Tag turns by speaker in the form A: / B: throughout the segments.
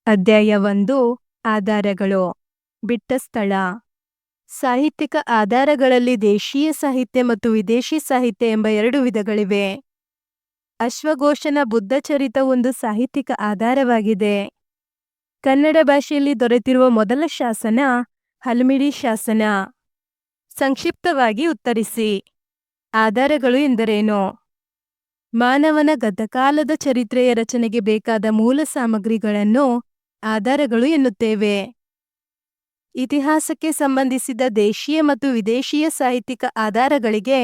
A: ಅಧ್ಯಾಯ 1 ಆಧಾರಗಳು. ಬಿಟ್ಟ ಸ್ಥಳ. ಸಾಹಿತ್ಯಿಕ ಆಧಾರಗಳಲ್ಲಿ ದೇಶೀಯ ಸಾಹಿತ್ಯ ಮತ್ತು ವಿದೇಶಿ ಸಾಹಿತ್ಯ ಎಂಬ 2 ವಿಧಗಳಿವೆ. ಅಶ್ವಘೋಷನ ಬುದ್ಧಚರಿತ ಒಂದು ಸಾಹಿತ್ಯಿಕ ಆಧಾರವಾಗಿದೆ. ಕನ್ನಡ ಭಾಷೆಯಲ್ಲಿ ದೊರೆತಿರುವ ಮೊದಲ ಶಾಸನ ಹಲ್ಮಿಡಿ ಶಾಸನ. ಸಂಕ್ಷಿಪ್ತವಾಗಿ ಉತ್ತರಿಸಿ. ಆಧಾರಗಳು ಎಂದರೇನು? ಮಾನವನ ಗತಕಾಲದ ಚರಿತ್ರೆಯ ರಚನೆಗೆ ಬೇಕಾದ ಮೂಲ ಸಾಮಗ್ರಿಗಳನ್ನು ಆಧಾರಗಳು ಎನ್ನುತ್ತೇವೆ. ಇತಿಹಾಸಕ್ಕೆ ಸಂಬಂಧಿಸಿದ ದೇಶೀಯ ಮತ್ತು ವಿದೇಶೀಯ ಸಾಹಿತ್ಯಿಕ ಆಧಾರಗಳಿಗೆ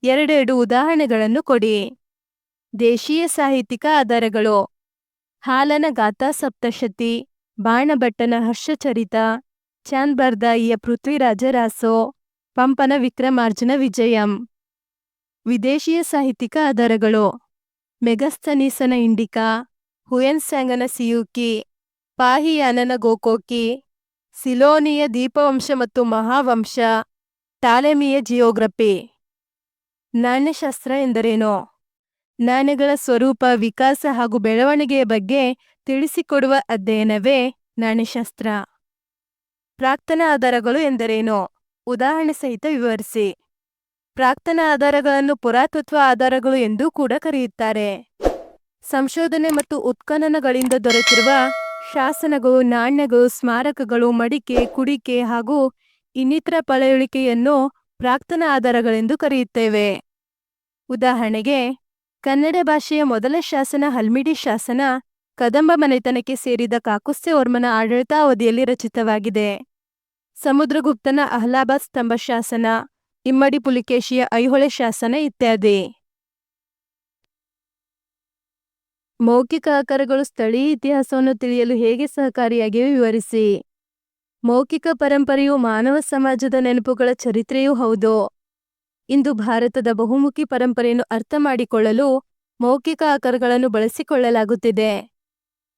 A: 2 ಉದಾಹರಣೆಗಳನ್ನು ಕೊಡಿ. ದೇಶೀಯ ಸಾಹಿತ್ಯಿಕ ಆಧಾರಗಳು: ಹಾಲನ ಗಾಥಾ ಸಪ್ತಶತಿ, ಬಾಣಭಟ್ಟನ ಹರ್ಷಚರಿತ, ಚಾಂದ್ಬರ್ದಾಯಿಯ ಪೃಥ್ವಿರಾಜ ರಾಸೋ, ಪಂಪನ ವಿಕ್ರಮಾರ್ಜುನ ವಿಜಯಂ. ವಿದೇಶೀಯ ಸಾಹಿತ್ಯಿಕ ಆಧಾರಗಳು: ಮೆಗಸ್ತನೀಸನ ಇಂಡಿಕಾ, ಹುಯೆನ್ಸಾಂಗನ ಸಿಯೂಕಿ, ಪಾಹಿಯಾನನ ಗೋಕೋಕಿ, ಸಿಲೋನಿಯ ದೀಪವಂಶ ಮತ್ತು ಮಹಾವಂಶ, ಟಾಲೆಮಿಯ ಜಿಯೋಗ್ರಫಿ. ನಾಣ್ಯಶಾಸ್ತ್ರ ಎಂದರೇನು? ನಾಣ್ಯಗಳ ಸ್ವರೂಪ, ವಿಕಾಸ ಹಾಗೂ ಬೆಳವಣಿಗೆಯ ಬಗ್ಗೆ ತಿಳಿಸಿಕೊಡುವ ಅಧ್ಯಯನವೇ ನಾಣ್ಯಶಾಸ್ತ್ರ. ಪ್ರಾಕ್ತನ ಆಧಾರಗಳು ಎಂದರೇನು? ಉದಾಹರಣೆ ಸಹಿತ ವಿವರಿಸಿ. ಪ್ರಾಕ್ತನ ಆಧಾರಗಳನ್ನು ಪುರಾತತ್ವ ಆಧಾರಗಳು ಎಂದೂ ಕೂಡ ಕರೆಯುತ್ತಾರೆ. ಸಂಶೋಧನೆ ಮತ್ತು ಉತ್ಖನನಗಳಿಂದ ದೊರೆತಿರುವ ಶಾಸನಗಳು, ನಾಣ್ಯಗಳು, ಸ್ಮಾರಕಗಳು, ಮಡಿಕೆ, ಕುಡಿಕೆ ಹಾಗೂ ಇನ್ನಿತರ ಪಳೆಯುಳಿಕೆಯನ್ನು ಪ್ರಾಕ್ತನ ಆಧಾರಗಳೆಂದು ಕರೆಯುತ್ತೇವೆ. ಉದಾಹರಣೆಗೆ, ಕನ್ನಡ ಭಾಷೆಯ ಮೊದಲ ಶಾಸನ ಹಲ್ಮಿಡಿ ಶಾಸನ ಕದಂಬ ಮನೆತನಕ್ಕೆ ಸೇರಿದ ಕಾಕುಸ್ಥವರ್ಮನ ಆಡಳಿತಾವಧಿಯಲ್ಲಿ ರಚಿತವಾಗಿದೆ. ಸಮುದ್ರಗುಪ್ತನ ಅಲಹಾಬಾದ್ ಸ್ತಂಭ ಶಾಸನ, ಇಮ್ಮಡಿ ಪುಲಿಕೇಶಿಯ ಐಹೊಳೆ ಶಾಸನ ಇತ್ಯಾದಿ. ಮೌಖಿಕ ಆಕರಗಳು ಸ್ಥಳೀಯ ಇತಿಹಾಸವನ್ನು ತಿಳಿಯಲು ಹೇಗೆ ಸಹಕಾರಿಯಾಗಿವೆ ವಿವರಿಸಿ. ಮೌಖಿಕ ಪರಂಪರೆಯು ಮಾನವ ಸಮಾಜದ ನೆನಪುಗಳ ಚರಿತ್ರೆಯೂ ಹೌದು. ಇಂದು ಭಾರತದ ಬಹುಮುಖಿ ಪರಂಪರೆಯನ್ನು ಅರ್ಥ ಮಾಡಿಕೊಳ್ಳಲು ಮೌಖಿಕ ಆಕರಗಳನ್ನು ಬಳಸಿಕೊಳ್ಳಲಾಗುತ್ತಿದೆ.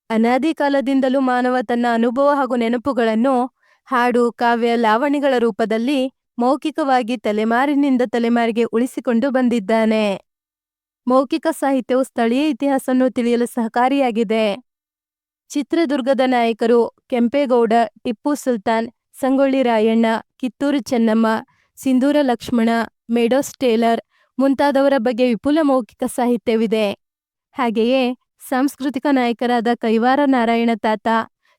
A: ಅನಾದಿ ಕಾಲದಿಂದಲೂ ಮಾನವ ತನ್ನ ಅನುಭವ ಹಾಗೂ ನೆನಪುಗಳನ್ನು ಹಾಡು, ಕಾವ್ಯ, ಲಾವಣಿಗಳ ರೂಪದಲ್ಲಿ ಮೌಖಿಕವಾಗಿ ತಲೆಮಾರಿನಿಂದ ತಲೆಮಾರಿಗೆ ಉಳಿಸಿಕೊಂಡು ಬಂದಿದ್ದಾನೆ. ಮೌಖಿಕ ಸಾಹಿತ್ಯವು ಸ್ಥಳೀಯ ಇತಿಹಾಸವನ್ನು ತಿಳಿಯಲು ಸಹಕಾರಿಯಾಗಿದೆ. ಚಿತ್ರದುರ್ಗದ ನಾಯಕರು ಕೆಂಪೇಗೌಡ, ಟಿಪ್ಪು ಸುಲ್ತಾನ್, ಸಂಗೊಳ್ಳಿ ರಾಯಣ್ಣ, ಕಿತ್ತೂರು ಚೆನ್ನಮ್ಮ, ಸಿಂಧೂರ ಲಕ್ಷ್ಮಣ, ಮೆಡೋಸ್ ಟೇಲರ್ ಮುಂತಾದವರ ಬಗ್ಗೆ ವಿಪುಲ ಮೌಖಿಕ ಸಾಹಿತ್ಯವಿದೆ. ಹಾಗೆಯೇ ಸಾಂಸ್ಕೃತಿಕ ನಾಯಕರಾದ ಕೈವಾರ ನಾರಾಯಣ ತಾತ,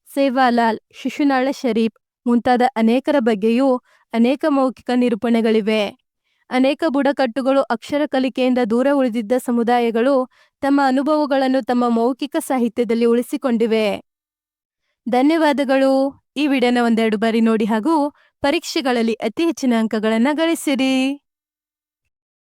A: ಸೇವಾಲಾಲ್, ಶಿಶುನಾಳ ಶರೀಫ್ ಮುಂತಾದ ಅನೇಕರ ಬಗ್ಗೆಯೂ ಅನೇಕ ಮೌಖಿಕ ನಿರೂಪಣೆಗಳಿವೆ. ಅನೇಕ ಬುಡಕಟ್ಟುಗಳು, ಅಕ್ಷರ ಕಲಿಕೆಯಿಂದ ದೂರ ಉಳಿದಿದ್ದ ಸಮುದಾಯಗಳು ತಮ್ಮ ಅನುಭವಗಳನ್ನು ತಮ್ಮ ಮೌಖಿಕ ಸಾಹಿತ್ಯದಲ್ಲಿ ಉಳಿಸಿಕೊಂಡಿವೆ. ಧನ್ಯವಾದಗಳು. ಈ ವಿಡಿಯೋನ 1-2 ಬಾರಿ ನೋಡಿ ಹಾಗೂ ಪರೀಕ್ಷೆಗಳಲ್ಲಿ ಅತಿ ಹೆಚ್ಚಿನ ಅಂಕಗಳನ್ನು ಗಳಿಸಿರಿ.